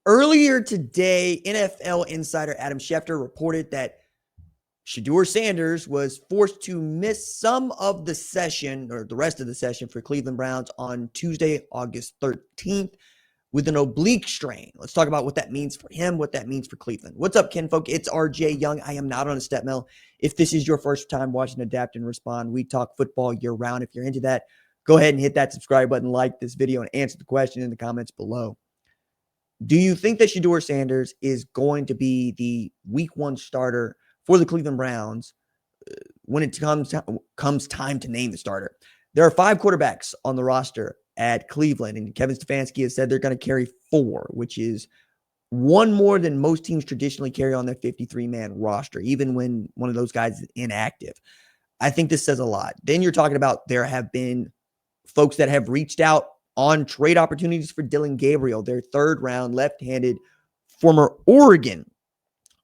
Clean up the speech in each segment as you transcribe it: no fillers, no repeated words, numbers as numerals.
Earlier today, NFL insider Adam Schefter reported that Shedeur Sanders was forced to miss some of the session or the rest of the session for Cleveland Browns on Tuesday, August 13th with an oblique strain. Let's talk about what that means for him, what that means for Cleveland. What's up, kinfolk? It's RJ Young. I am not on a step mill. If this is your first time watching Adapt and Respond, we talk football year round. If you're into that, go ahead and hit that subscribe button, like this video, and answer the question in the comments below. Do you think that Shedeur Sanders is going to be the week one starter for the Cleveland Browns when it comes time to name the starter? There are 5 quarterbacks on the roster at Cleveland, and Kevin Stefanski has said they're going to carry 4, which is one more than most teams traditionally carry on their 53-man roster, even when one of those guys is inactive. I think this says a lot. Then you're talking about there have been folks that have reached out on trade opportunities for Dillon Gabriel, their third-round left-handed former Oregon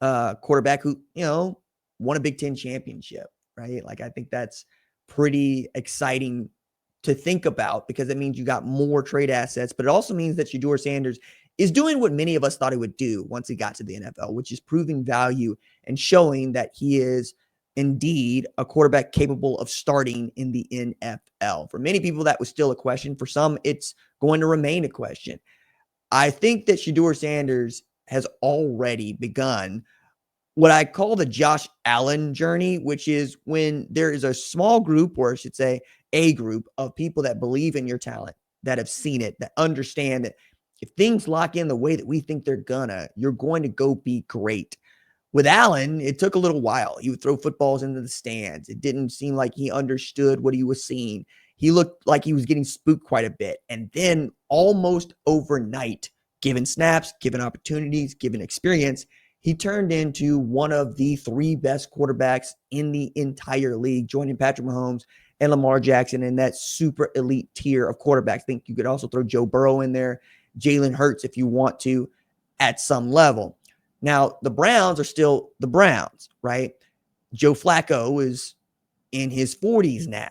quarterback who, won a Big Ten championship, right? Like, I think that's pretty exciting to think about because it means you got more trade assets, but it also means that Shedeur Sanders is doing what many of us thought he would do once he got to the NFL, which is proving value and showing that he is indeed a quarterback capable of starting in the NFL. For many people, that was still a question. For some, it's going to remain a question. I think that Shedeur Sanders has already begun what I call the Josh Allen journey, which is when there is a small group, or I should say a group of people that believe in your talent, that have seen it, that understand that if things lock in the way that we think you're going to go be great. With Allen, it took a little while. He would throw footballs into the stands. It didn't seem like he understood what he was seeing. He looked like he was getting spooked quite a bit. And then almost overnight, given snaps, given opportunities, given experience, he turned into one of the 3 best quarterbacks in the entire league, joining Patrick Mahomes and Lamar Jackson in that super elite tier of quarterbacks. I think you could also throw Joe Burrow in there, Jalen Hurts if you want to, at some level. Now, the Browns are still the Browns, right? Joe Flacco is in his 40s now.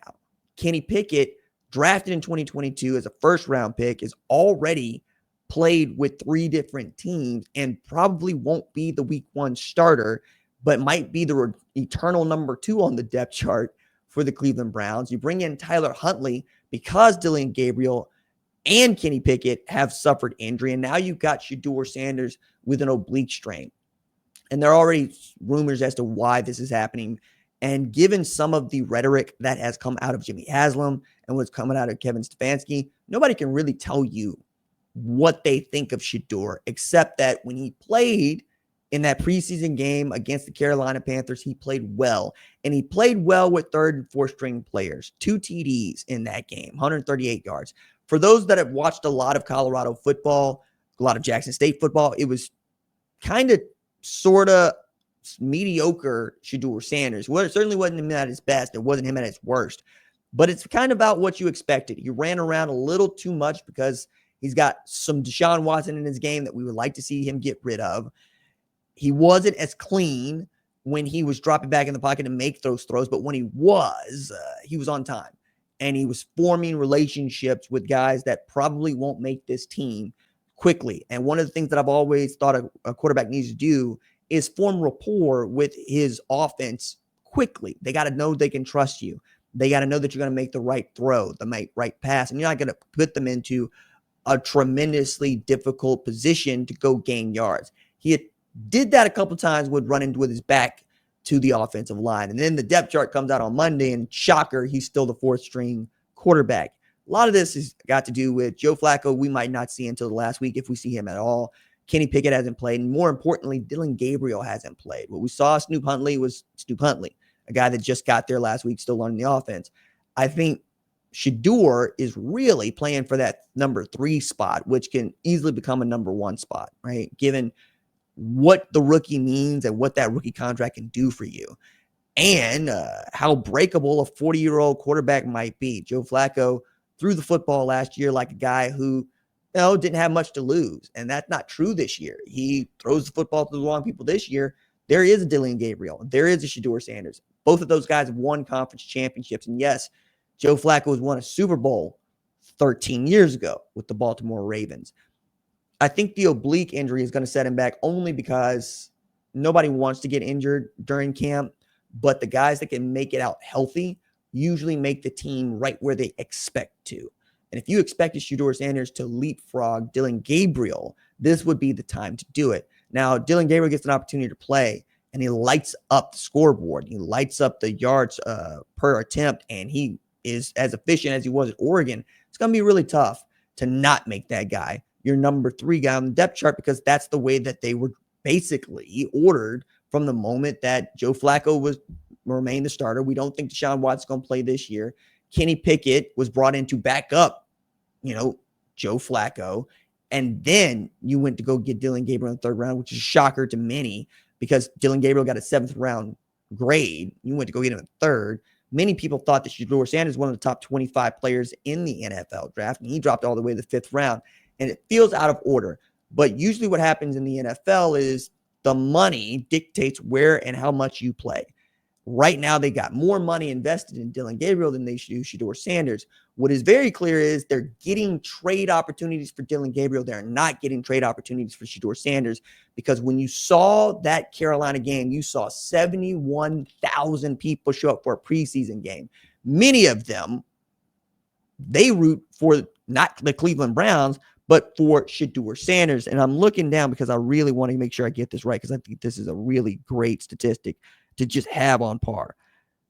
Kenny Pickett, drafted in 2022 as a first-round pick, is already played with 3 different teams and probably won't be the week 1 starter, but might be the eternal number 2 on the depth chart for the Cleveland Browns. You bring in Tyler Huntley because Dillon Gabriel and Kenny Pickett have suffered injury, and now you've got Shedeur Sanders with an oblique strain. And there are already rumors as to why this is happening. And given some of the rhetoric that has come out of Jimmy Haslam and what's coming out of Kevin Stefanski, nobody can really tell you what they think of Shedeur, except that when he played in that preseason game against the Carolina Panthers, he played well. And he played well with 3rd and 4th string players. 2 TDs in that game, 138 yards. For those that have watched a lot of Colorado football, a lot of Jackson State football, it was kind of sort of mediocre Shedeur Sanders. Well, it certainly wasn't him at his best. It wasn't him at his worst. But it's kind of about what you expected. He ran around a little too much because he's got some Deshaun Watson in his game that we would like to see him get rid of. He wasn't as clean when he was dropping back in the pocket to make those throws, but when he was on time. And he was forming relationships with guys that probably won't make this team quickly. And one of the things that I've always thought a quarterback needs to do is form rapport with his offense quickly. They got to know they can trust you. They got to know that you're going to make the right throw, the right pass, and you're not going to put them into a tremendously difficult position to go gain yards. He did that a couple times, would run into with his back to the offensive line. And then the depth chart comes out on Monday, and shocker, he's still the 4th string quarterback. A lot of this has got to do with Joe Flacco. We might not see until the last week if we see him at all. Kenny Pickett hasn't played. And more importantly, Dillon Gabriel hasn't played. What we saw Snoop Huntley was Snoop Huntley, a guy that just got there last week, still learning the offense. I think Shedeur is really playing for that number 3 spot, which can easily become a number 1 spot, right? Given what the rookie means and what that rookie contract can do for you and how breakable a 40-year-old quarterback might be. Joe Flacco threw the football last year like a guy who, didn't have much to lose. And that's not true this year. He throws the football to the wrong people this year. There is a Dillon Gabriel. There is a Shedeur Sanders. Both of those guys have won conference championships. And yes, Joe Flacco has won a Super Bowl 13 years ago with the Baltimore Ravens. I think the oblique injury is going to set him back only because nobody wants to get injured during camp, but the guys that can make it out healthy usually make the team right where they expect to. And if you expected Shedeur Sanders to leapfrog Dillon Gabriel, this would be the time to do it. Now, Dillon Gabriel gets an opportunity to play, and he lights up the scoreboard. He lights up the yards per attempt, and he is as efficient as he was at Oregon. It's going to be really tough to not make that guy your number 3 guy on the depth chart, because that's the way that they were basically ordered from the moment that Joe Flacco was remain the starter. We don't think Deshaun Watson's going to play this year. Kenny Pickett was brought in to back up, Joe Flacco. And then you went to go get Dillon Gabriel in the 3rd round, which is a shocker to many because Dillon Gabriel got a 7th round grade. You went to go get him in 3rd. Many people thought that Shedeur Sanders was one of the top 25 players in the NFL draft, and he dropped all the way to the 5th round. And it feels out of order. But usually what happens in the NFL is the money dictates where and how much you play. Right now, they got more money invested in Dillon Gabriel than they do Shedeur Sanders. What is very clear is they're getting trade opportunities for Dillon Gabriel. They're not getting trade opportunities for Shedeur Sanders, because when you saw that Carolina game, you saw 71,000 people show up for a preseason game. Many of them, they root for not the Cleveland Browns, but for Shedeur Sanders. And I'm looking down because I really want to make sure I get this right, because I think this is a really great statistic to just have on par.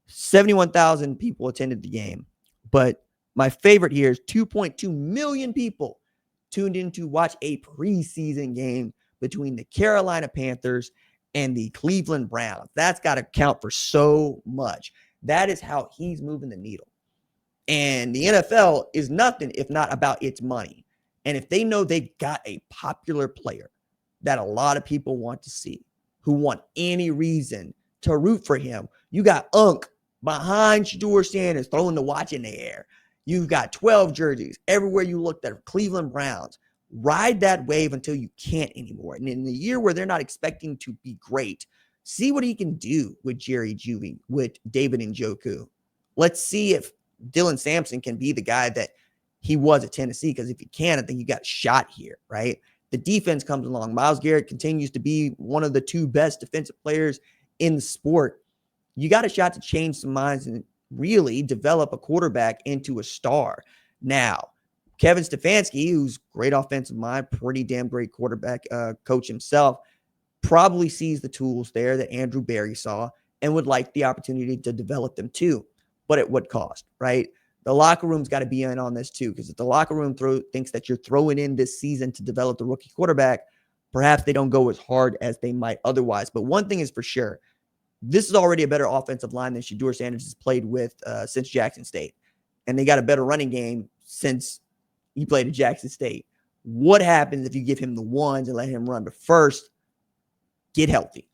71,000 people attended the game. But my favorite here is 2.2 million people tuned in to watch a preseason game between the Carolina Panthers and the Cleveland Browns. That's got to count for so much. That is how he's moving the needle. And the NFL is nothing if not about its money. And if they know they've got a popular player that a lot of people want to see, who want any reason to root for him, you got Unk behind Shedeur Sanders throwing the watch in the air. You've got 12 jerseys everywhere you look that are Cleveland Browns. Ride that wave until you can't anymore. And in the year where they're not expecting to be great, see what he can do with Jerry Jeudy, with David Njoku. Let's see if Dylan Sampson can be the guy that he was at Tennessee, because if he can, I think you got a shot here, right? The defense comes along. Myles Garrett continues to be one of the 2 best defensive players in the sport. You got a shot to change some minds and really develop a quarterback into a star. Now, Kevin Stefanski, who's great offensive mind, pretty damn great quarterback coach himself, probably sees the tools there that Andrew Berry saw and would like the opportunity to develop them too. But at what cost, right? The locker room's got to be in on this too, because if the locker room thinks that you're throwing in this season to develop the rookie quarterback, perhaps they don't go as hard as they might otherwise. But one thing is for sure, this is already a better offensive line than Shedeur Sanders has played with since Jackson State. And they got a better running game since he played at Jackson State. What happens if you give him the ones and let him run? But first, get healthy.